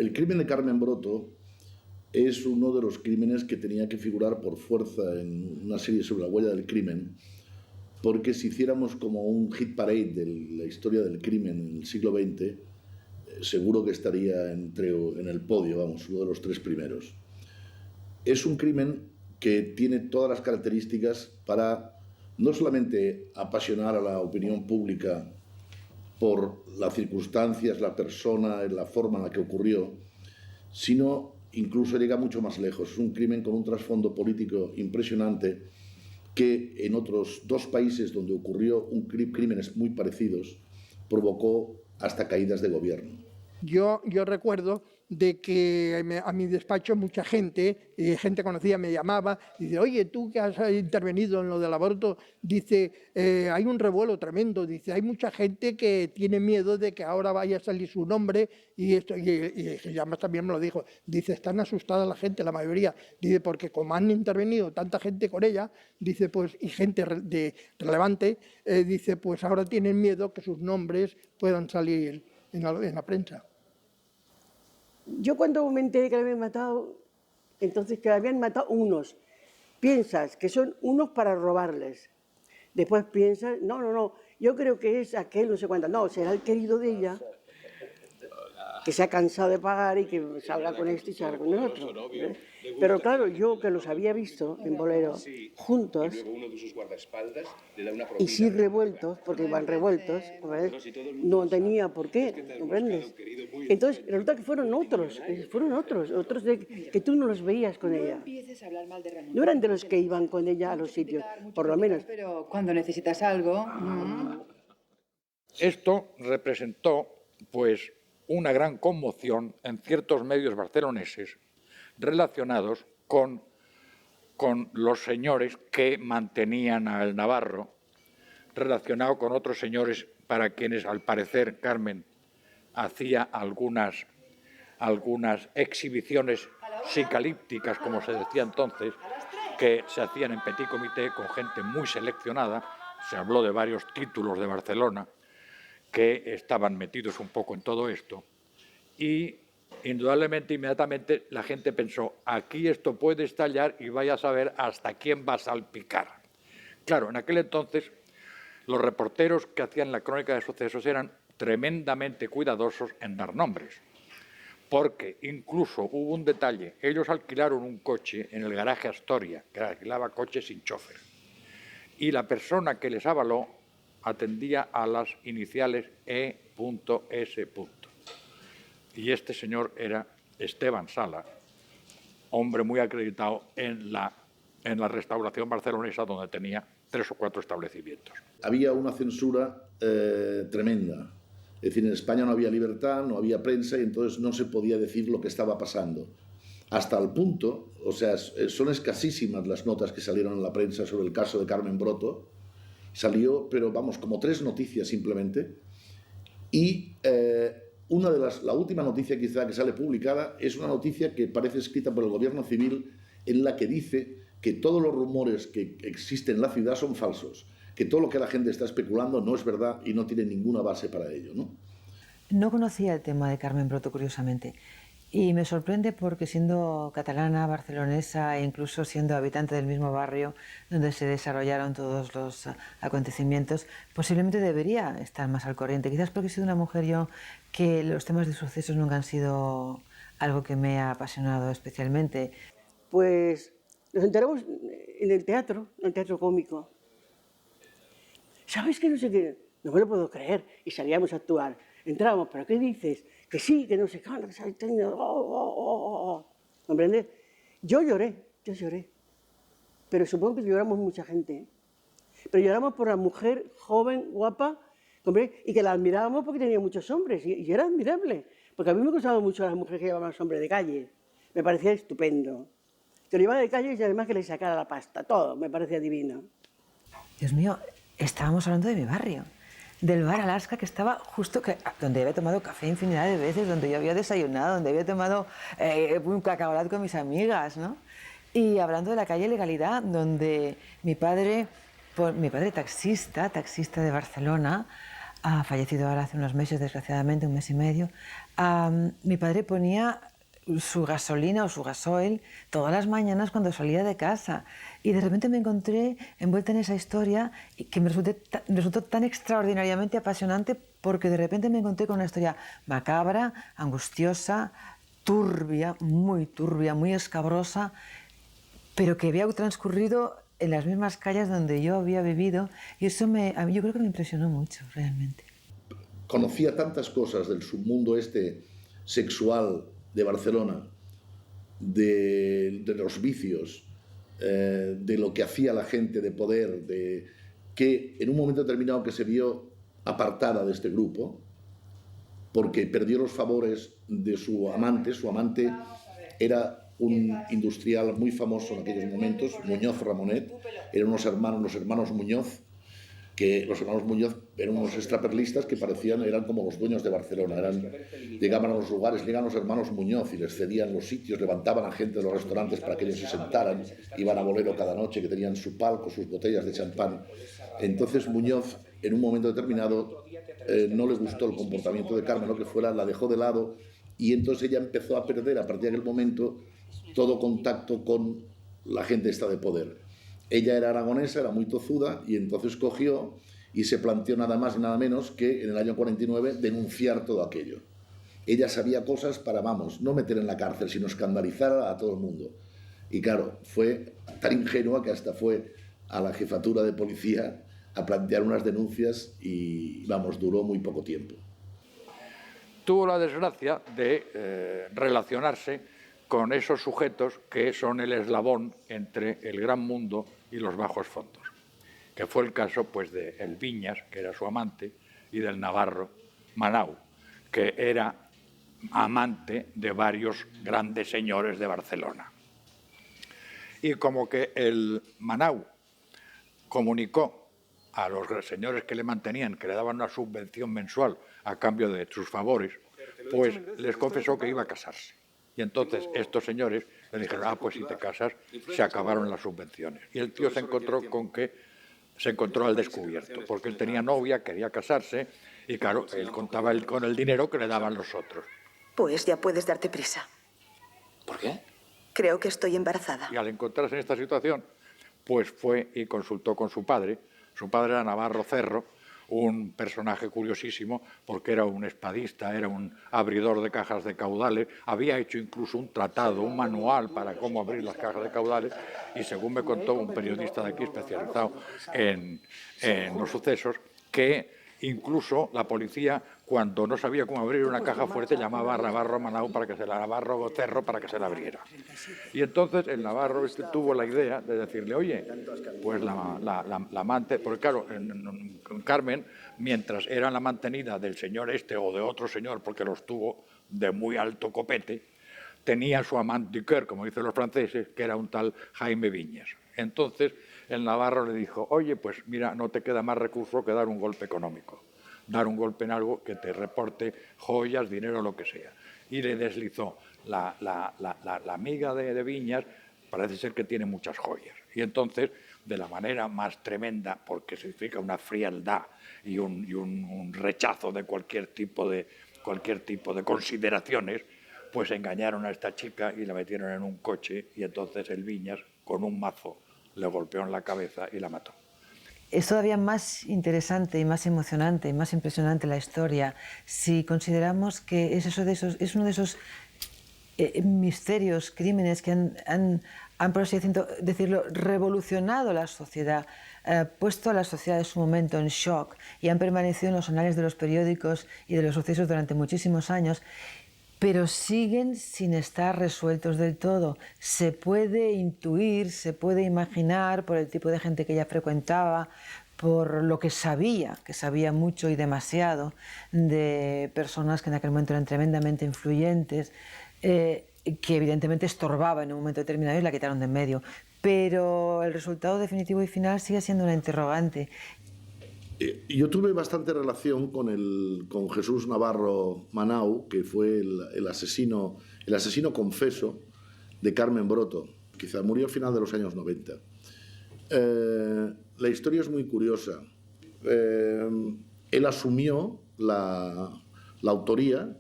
el crimen de Carmen Broto es uno de los crímenes que tenía que figurar por fuerza en una serie sobre la huella del crimen, porque si hiciéramos como un hit parade de la historia del crimen en el siglo XX, seguro que estaría en el podio, vamos, uno de los 3 primeros. Es un crimen que tiene todas las características para no solamente apasionar a la opinión pública por las circunstancias, la persona, la forma en la que ocurrió, sino incluso llega mucho más lejos. Es un crimen con un trasfondo político impresionante que en otros 2 países donde ocurrió crímenes muy parecidos provocó hasta caídas de gobierno. Yo recuerdo de que a mi despacho mucha gente, gente conocida me llamaba, dice, oye, tú que has intervenido en lo del aborto, dice, hay un revuelo tremendo, dice, hay mucha gente que tiene miedo de que ahora vaya a salir su nombre y esto, y además también me lo dijo, dice, están asustada la gente, la mayoría, dice, porque como han intervenido tanta gente con ella, dice, pues, y gente relevante, dice, pues ahora tienen miedo que sus nombres puedan salir en la prensa. Yo cuando me enteré que la habían matado, entonces que la habían matado unos, piensas que son unos para robarles. Después piensas, no, yo creo que es aquel, no sé cuánto, no, será el querido de ella, que se ha cansado de pagar y que salga con este y salga con el otro. Pero claro, yo que los había visto en Bolero juntos y sí revueltos, porque iban revueltos, no tenía por qué, ¿comprendes? Entonces resulta que fueron otros que tú no los veías con ella. No eran de los que iban con ella a los sitios, por lo menos. Pero cuando necesitas algo... Esto representó, pues, una gran conmoción en ciertos medios barceloneses relacionados con los señores que mantenían al Navarro, relacionado con otros señores para quienes, al parecer, Carmen hacía algunas exhibiciones psicalípticas, como se decía entonces, que se hacían en petit comité con gente muy seleccionada. Se habló de varios títulos de Barcelona que estaban metidos un poco en todo esto, y indudablemente, inmediatamente, la gente pensó, aquí esto puede estallar y vaya a saber hasta quién va a salpicar. Claro, en aquel entonces, los reporteros que hacían la crónica de sucesos eran tremendamente cuidadosos en dar nombres, porque incluso hubo un detalle, ellos alquilaron un coche en el garaje Astoria, que alquilaba coches sin chofer, y la persona que les avaló atendía a las iniciales E.S. Y este señor era Esteban Sala, hombre muy acreditado en la restauración barcelonesa, donde tenía 3 o 4 establecimientos. Había una censura tremenda. Es decir, en España no había libertad, no había prensa y entonces no se podía decir lo que estaba pasando. Hasta el punto, o sea, son escasísimas las notas que salieron en la prensa sobre el caso de Carmen Broto. Salió, pero vamos, como 3 noticias simplemente. Y la última noticia quizá que sale publicada es una noticia que parece escrita por el gobierno civil, en la que dice que todos los rumores que existen en la ciudad son falsos, que todo lo que la gente está especulando no es verdad y no tiene ninguna base para ello, ¿no? No conocía el tema de Carmen Broto, curiosamente, y me sorprende porque siendo catalana, barcelonesa e incluso siendo habitante del mismo barrio donde se desarrollaron todos los acontecimientos, posiblemente debería estar más al corriente. Quizás porque he sido una mujer yo que los temas de sucesos nunca han sido algo que me ha apasionado especialmente. Pues nos enteramos en el teatro cómico. ¿Sabes que no sé qué? No me lo puedo creer. Y salíamos a actuar. Entrábamos, ¿pero qué dices? Que sí, que no sé qué, ¿comprendes? Yo lloré. Pero supongo que lloramos mucha gente. Pero lloramos por la mujer joven, guapa, ¿comprendes? Y que la admirábamos porque tenía muchos hombres. Y era admirable. Porque a mí me gustaban mucho las mujeres que llevaban hombres de calle. Me parecía estupendo. Que lo llevaba de calle y además que le sacara la pasta. Todo me parecía divino. Dios mío, estábamos hablando de mi barrio. Del bar Alaska, que estaba justo donde había tomado café infinidad de veces, donde yo había desayunado, donde había tomado un cacaolat con mis amigas, ¿no? Y hablando de la calle Legalidad, donde mi padre taxista de Barcelona, ha fallecido ahora hace unos meses, desgraciadamente, un mes y medio, mi padre ponía su gasolina o su gasoil todas las mañanas cuando salía de casa. Y de repente me encontré envuelta en esa historia que me resultó tan extraordinariamente apasionante, porque de repente me encontré con una historia macabra, angustiosa, turbia, muy escabrosa, pero que había transcurrido en las mismas calles donde yo había vivido, y eso yo creo que me impresionó mucho, realmente. Conocía tantas cosas del submundo sexual de Barcelona, de los vicios, de lo que hacía la gente de poder, que en un momento determinado que se vio apartada de este grupo, porque perdió los favores de su amante era un industrial muy famoso en aquellos momentos, Muñoz Ramonet, eran los hermanos Muñoz, que los hermanos Muñoz eran unos extraperlistas que eran como los dueños de Barcelona, llegaban a los lugares, llegan los hermanos Muñoz y les cedían los sitios, levantaban a gente de los restaurantes para que ellos se sentaran, iban a Bolero cada noche, que tenían su palco, sus botellas de champán. Entonces Muñoz, en un momento determinado, no le gustó el comportamiento de Carmen, lo que fuera, la dejó de lado, y entonces ella empezó a perder a partir de aquel momento todo contacto con la gente esta de poder. Ella era aragonesa, era muy tozuda, y entonces cogió y se planteó nada más y nada menos que en el año 49 denunciar todo aquello. Ella sabía cosas para, no meter en la cárcel, sino escandalizar a todo el mundo. Y claro, fue tan ingenua que hasta fue a la jefatura de policía a plantear unas denuncias y, duró muy poco tiempo. Tuvo la desgracia de relacionarse con esos sujetos que son el eslabón entre el gran mundo y los bajos fondos, que fue el caso pues de el Viñas, que era su amante, y del navarro Manau, que era amante de varios grandes señores de Barcelona. Y como que el Manau comunicó a los señores que le mantenían, que le daban una subvención mensual a cambio de sus favores, pues les confesó que iba a casarse. Y entonces estos señores le dijeron, pues si te casas, se acabaron las subvenciones. Y el tío se encontró al descubierto, porque él tenía novia, quería casarse, y claro, él contaba con el dinero que le daban los otros. Pues ya puedes darte prisa. ¿Por qué? Creo que estoy embarazada. Y al encontrarse en esta situación, pues fue y consultó con su padre. Su padre era Navarro Cerro, un personaje curiosísimo, porque era un espadista, era un abridor de cajas de caudales, había hecho incluso un tratado, un manual para cómo abrir las cajas de caudales, y según me contó un periodista de aquí especializado en los sucesos, que incluso la policía, cuando no sabía cómo abrir una caja fuerte, llamaba a Navarro Manau Navarro Cerro para que se la abriera. Y entonces el Navarro tuvo la idea de decirle, oye, pues la amante, porque claro, Carmen, mientras era la mantenida del señor o de otro señor, porque los tuvo de muy alto copete, tenía su amante de cœur, como dicen los franceses, que era un tal Jaime Viñas. Entonces el Navarro le dijo, oye, pues mira, no te queda más recurso que dar un golpe económico, dar un golpe en algo que te reporte joyas, dinero, lo que sea. Y le deslizó. La amiga de Viñas parece ser que tiene muchas joyas. Y entonces, de la manera más tremenda, porque significa una frialdad y un rechazo de cualquier tipo de consideraciones, pues engañaron a esta chica y la metieron en un coche, y entonces el Viñas, con un mazo, le golpeó en la cabeza y la mató. Es todavía más interesante y más emocionante y más impresionante la historia si consideramos que es uno de esos misterios, crímenes que han, por así decirlo, revolucionado la sociedad, puesto a la sociedad de su momento en shock, y han permanecido en los anales de los periódicos y de los sucesos durante muchísimos años, pero siguen sin estar resueltos del todo. Se puede intuir, se puede imaginar por el tipo de gente que ella frecuentaba, por lo que sabía mucho y demasiado de personas que en aquel momento eran tremendamente influyentes, que evidentemente estorbaba en un momento determinado y la quitaron de en medio. Pero el resultado definitivo y final sigue siendo una interrogante. Yo tuve bastante relación con Jesús Navarro Manau, que fue el asesino confeso de Carmen Broto. Quizá murió a final de los años 90. La historia es muy curiosa. él asumió la autoría.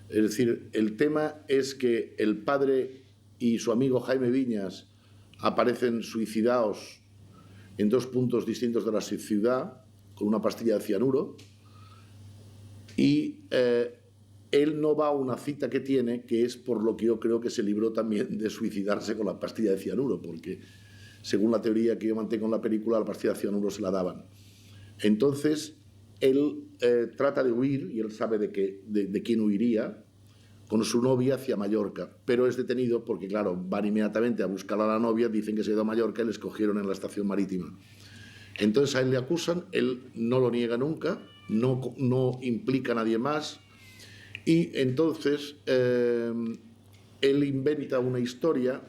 Es decir, el tema es que el padre y su amigo Jaime Viñas aparecen suicidados en 2 puntos distintos de la ciudad con una pastilla de cianuro, y él no va a una cita que tiene, que es por lo que yo creo que se libró también de suicidarse con la pastilla de cianuro, porque según la teoría que yo mantengo en la película, la pastilla de cianuro se la daban. Entonces él trata de huir, y él sabe de quién huiría, con su novia hacia Mallorca, pero es detenido porque, claro, van inmediatamente a buscar a la novia, dicen que se ha ido a Mallorca y les cogieron en la estación marítima. Entonces a él le acusan, él no lo niega nunca, no implica a nadie más, y entonces él inventa una historia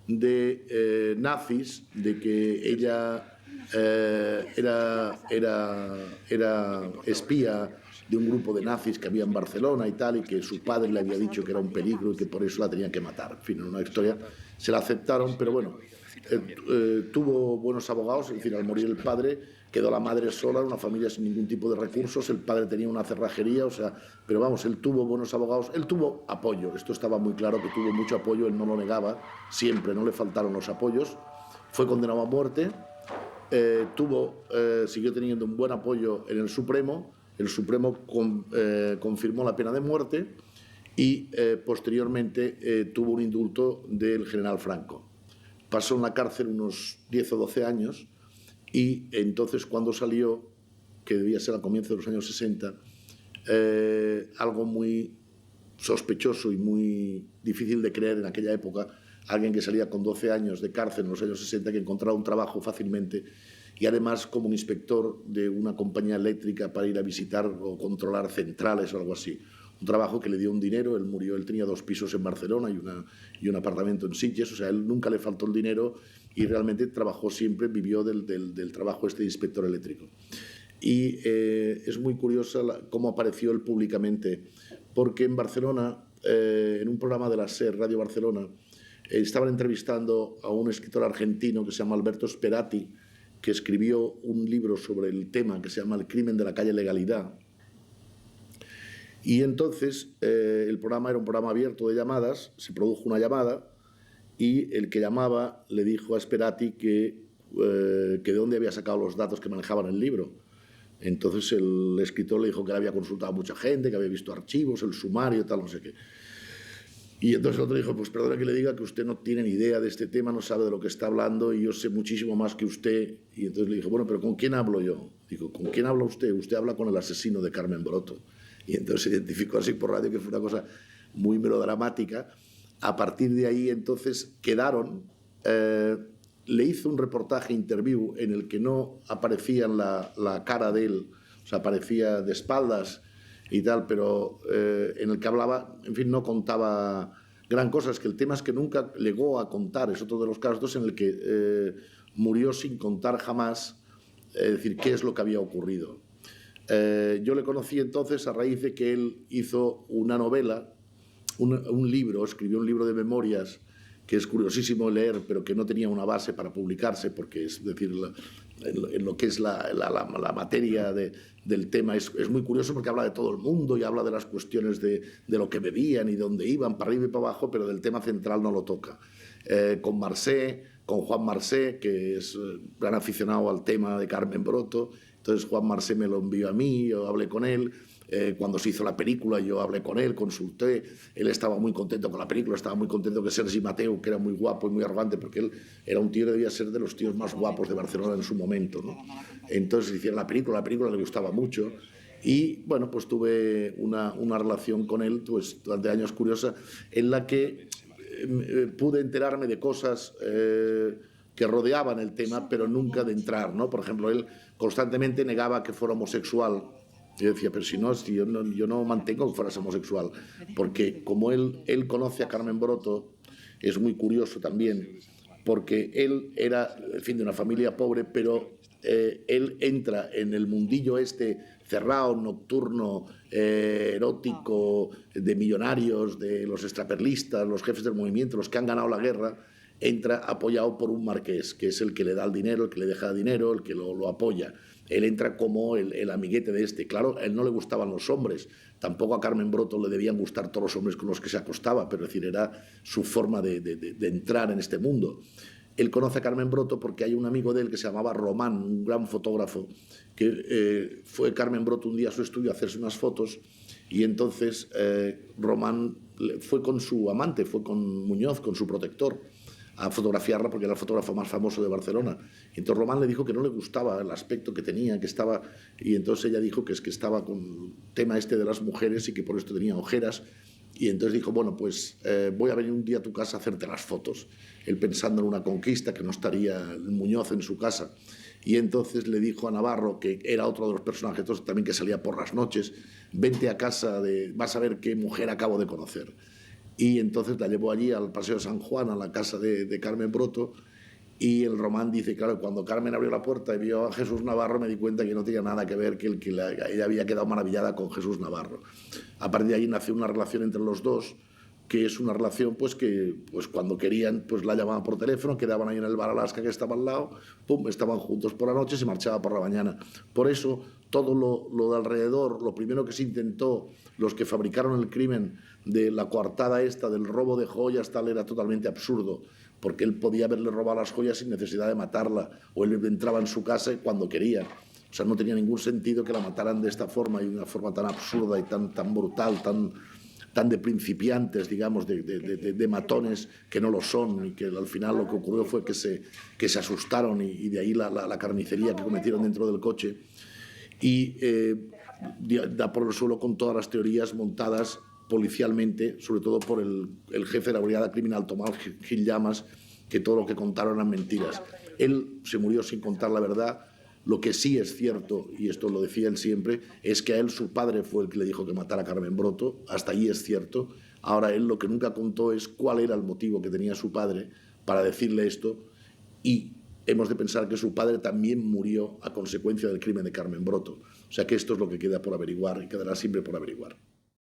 de nazis, de que ella era espía de un grupo de nazis que había en Barcelona y tal, y que su padre le había dicho que era un peligro y que por eso la tenían que matar. En fin, una historia, se la aceptaron, pero bueno, tuvo buenos abogados. Es decir, al morir el padre quedó la madre sola, una familia sin ningún tipo de recursos, el padre tenía una cerrajería, o sea, pero vamos, él tuvo buenos abogados, él tuvo apoyo, esto estaba muy claro que tuvo mucho apoyo, él no lo negaba, siempre, no le faltaron los apoyos, fue condenado a muerte, siguió teniendo un buen apoyo en el Supremo confirmó la pena de muerte y posteriormente tuvo un indulto del general Franco. Pasó en la cárcel unos 10 o 12 años y entonces cuando salió, que debía ser al comienzo de los años 60, algo muy sospechoso y muy difícil de creer en aquella época, alguien que salía con 12 años de cárcel en los años 60, que encontraba un trabajo fácilmente, y además como un inspector de una compañía eléctrica para ir a visitar o controlar centrales o algo así. Un trabajo que le dio un dinero, él murió, él tenía 2 pisos en Barcelona y un apartamento en Sitges, o sea, a él nunca le faltó el dinero y realmente trabajó siempre, vivió del trabajo de inspector eléctrico. Y es muy curiosa cómo apareció él públicamente, porque en Barcelona, en un programa de la SER, Radio Barcelona, estaban entrevistando a un escritor argentino que se llama Alberto Sperati, que escribió un libro sobre el tema que se llama El crimen de la calle Legalidad. Y entonces el programa era un programa abierto de llamadas, se produjo una llamada y el que llamaba le dijo a Sperati que de dónde había sacado los datos que manejaban el libro. Entonces el escritor le dijo que le había consultado a mucha gente, que había visto archivos, el sumario, tal, no sé qué. Y entonces el otro dijo, pues perdone que le diga que usted no tiene ni idea de este tema, no sabe de lo que está hablando y yo sé muchísimo más que usted. Y entonces le dije, bueno, pero ¿con quién hablo yo? Digo, ¿con quién habla usted? Usted habla con el asesino de Carmen Broto. Y entonces se identificó así por radio, que fue una cosa muy melodramática. A partir de ahí entonces quedaron, le hizo un reportaje, interview, en el que no aparecía la cara de él, o sea, aparecía de espaldas y tal, pero en el que hablaba, en fin, no contaba gran cosa. Es que el tema es que nunca llegó a contar, es otro de los casos en el que murió sin contar jamás, es decir, qué es lo que había ocurrido. Yo le conocí entonces a raíz de que él hizo una novela, un libro, escribió un libro de memorias que es curiosísimo leer, pero que no tenía una base para publicarse, porque es decir, en lo que es la materia del tema es muy curioso, porque habla de todo el mundo y habla de las cuestiones de lo que bebían y dónde iban, para arriba y para abajo, pero del tema central no lo toca. Con Juan Marsé, que es gran aficionado al tema de Carmen Broto. Entonces Juan Marsé me lo envió a mí, yo hablé con él. Cuando se hizo la película yo hablé con él, consulté, él estaba muy contento con la película, estaba muy contento que Sergi Mateu, que era muy guapo y muy arrogante, porque él era un tío que debía ser de los tíos más guapos de Barcelona en su momento, ¿no? Entonces hicieron la película le gustaba mucho y bueno, pues tuve una relación con él pues, durante años curiosa, en la que pude enterarme de cosas que rodeaban el tema, pero nunca de entrar, ¿no? Por ejemplo, él constantemente negaba que fuera homosexual. Yo decía, pero si yo no mantengo que fueras homosexual, porque como él conoce a Carmen Broto, es muy curioso también, porque él era, en fin, de una familia pobre, pero él entra en el mundillo este cerrado, nocturno, erótico, de millonarios, de los extraperlistas, los jefes del movimiento, los que han ganado la guerra, entra apoyado por un marqués, que es el que le da el dinero, el que le deja dinero, el que lo apoya. él entra como el amiguete de este. Claro, a él no le gustaban los hombres, tampoco a Carmen Broto le debían gustar todos los hombres con los que se acostaba, pero es decir, era su forma de entrar en este mundo. Él conoce a Carmen Broto porque hay un amigo de él que se llamaba Román, un gran fotógrafo, que fue Carmen Broto un día a su estudio a hacerse unas fotos, y entonces Román fue con su amante, fue con Muñoz, con su protector, a fotografiarla porque era el fotógrafo más famoso de Barcelona. Y entonces Román le dijo que no le gustaba el aspecto que tenía, que estaba... Y entonces ella dijo que es que estaba con el tema este de las mujeres y que por esto tenía ojeras. Y entonces dijo, bueno, pues voy a venir un día a tu casa a hacerte las fotos. Él pensando en una conquista, que no estaría el Muñoz en su casa. Y entonces le dijo a Navarro, que era otro de los personajes también que salía por las noches, vente a casa, vas a ver qué mujer acabo de conocer. Y entonces la llevó allí al Paseo de San Juan, a la casa de Carmen Broto, y el Román dice, claro, cuando Carmen abrió la puerta y vio a Jesús Navarro, me di cuenta que no tenía nada que ver, que ella había quedado maravillada con Jesús Navarro. A partir de ahí nació una relación entre los dos, que es una relación pues que pues cuando querían pues la llamaban por teléfono, quedaban ahí en el bar Alaska que estaba al lado, pum, estaban juntos por la noche, se marchaba por la mañana. Por eso todo lo de alrededor, lo primero que se intentó, los que fabricaron el crimen de la coartada esta, del robo de joyas, tal, era totalmente absurdo, porque él podía haberle robado las joyas sin necesidad de matarla, o él entraba en su casa cuando quería. O sea, no tenía ningún sentido que la mataran de esta forma, y de una forma tan absurda y tan brutal, tan de principiantes, digamos, de matones que no lo son, y que al final lo que ocurrió fue que se asustaron, y de ahí la carnicería que cometieron dentro del coche. Y da por el suelo con todas las teorías montadas policialmente, sobre todo por el jefe de la brigada criminal, Tomás Gil Llamas, que todo lo que contaron eran mentiras. Él se murió sin contar la verdad. Lo que sí es cierto, y esto lo decía él siempre, es que a él su padre fue el que le dijo que matara a Carmen Broto. Hasta allí es cierto. Ahora él lo que nunca contó es cuál era el motivo que tenía su padre para decirle esto, y hemos de pensar que su padre también murió a consecuencia del crimen de Carmen Broto. O sea que esto es lo que queda por averiguar y quedará siempre por averiguar.